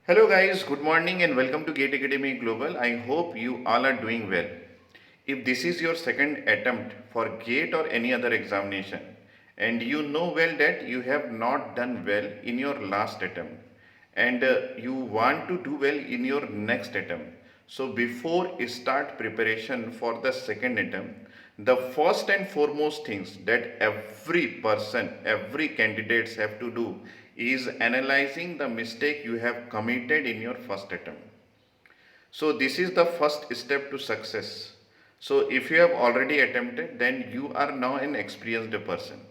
Hello guys, good morning and welcome to Gate Academy Global. I hope you all are doing well. If this is your second attempt for GATE or any other examination and you know well that you have not done well in your last attempt and you want to do well in your next attempt. So before you start preparation for the second attempt, the first and foremost things that every person, every candidates have to do is analyzing the mistake you have committed in your first attempt. So this is the first step to success. So if you have already attempted, then you are now an experienced person.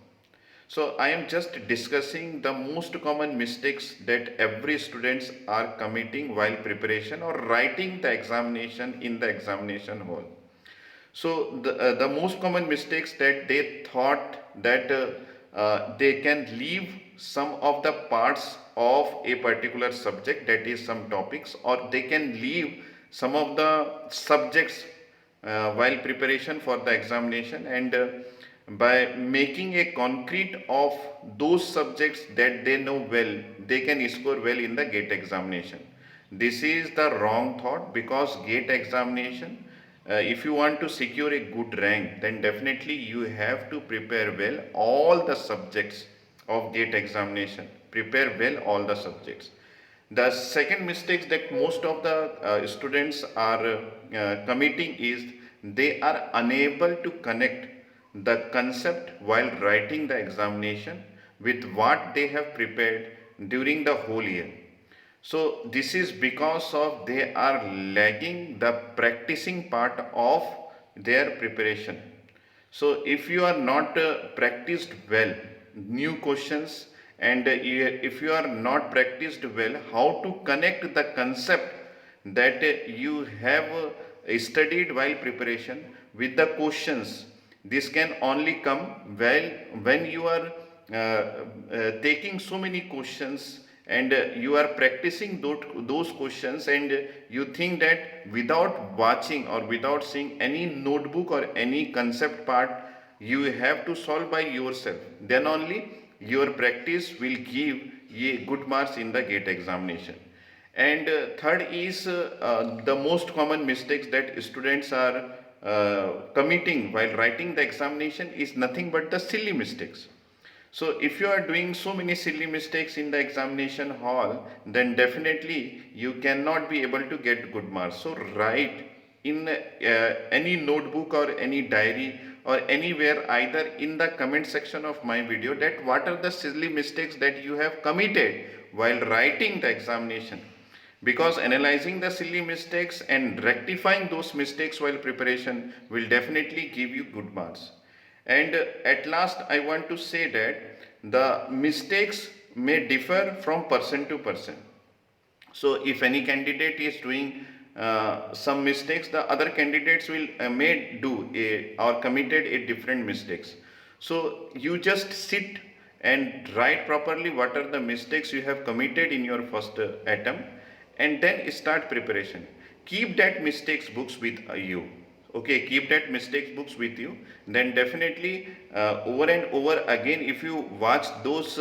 So I am just discussing the most common mistakes that every students are committing while preparation or writing the examination in the examination hall. So the most common mistakes that they thought that they can leave some of the parts of a particular subject, that is some topics, or they can leave some of the subjects while preparation for the examination, and by making a concrete of those subjects that they know well, they can score well in the GATE examination. This is the wrong thought, because GATE examination, if you want to secure a good rank, then definitely you have to prepare well all the subjects of GATE examination. Prepare well all the subjects. The second mistake that most of the students are committing is they are unable to connect the concept while writing the examination with what they have prepared during the whole year. So this is because of they are lagging the practicing part of their preparation. So if you are not practiced well new questions, and if you are not practiced well how to connect the concept that you have studied while preparation with the questions, this can only come well when you are taking so many questions, and you are practicing those questions, and you think that without watching or without seeing any notebook or any concept part, you have to solve by yourself. Then only your practice will give ye good marks in the GATE examination. And third is the most common mistakes that students are committing while writing the examination is nothing but the silly mistakes. So if you are doing so many silly mistakes in the examination hall, then definitely you cannot be able to get good marks. So write in any notebook or any diary or anywhere, either in the comment section of my video, that what are the silly mistakes that you have committed while writing the examination. Because analyzing the silly mistakes and rectifying those mistakes while preparation will definitely give you good marks. And at last, I want to say that the mistakes may differ from person to person. So if any candidate is doing some mistakes, the other candidates will may do or committed a different mistakes. So you just sit and write properly what are the mistakes you have committed in your first attempt, and then start preparation. Keep that mistakes books with you. Okay, keep that mistakes books with you. Then definitely over and over again, if you watch those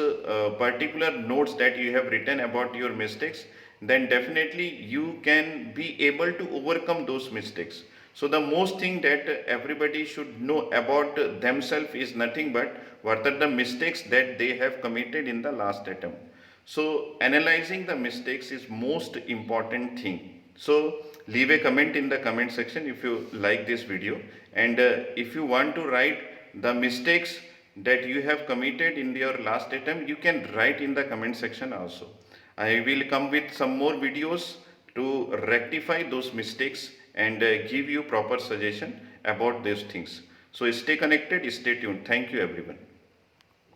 particular notes that you have written about your mistakes, then definitely you can be able to overcome those mistakes. So the most thing that everybody should know about themselves is nothing but what are the mistakes that they have committed in the last attempt. So analyzing the mistakes is most important thing. So leave a comment in the comment section if you like this video, and if you want to write the mistakes that you have committed in your last attempt, you can write in the comment section also. I will come with some more videos to rectify those mistakes and give you proper suggestion about these things. So stay connected, stay tuned. Thank you everyone.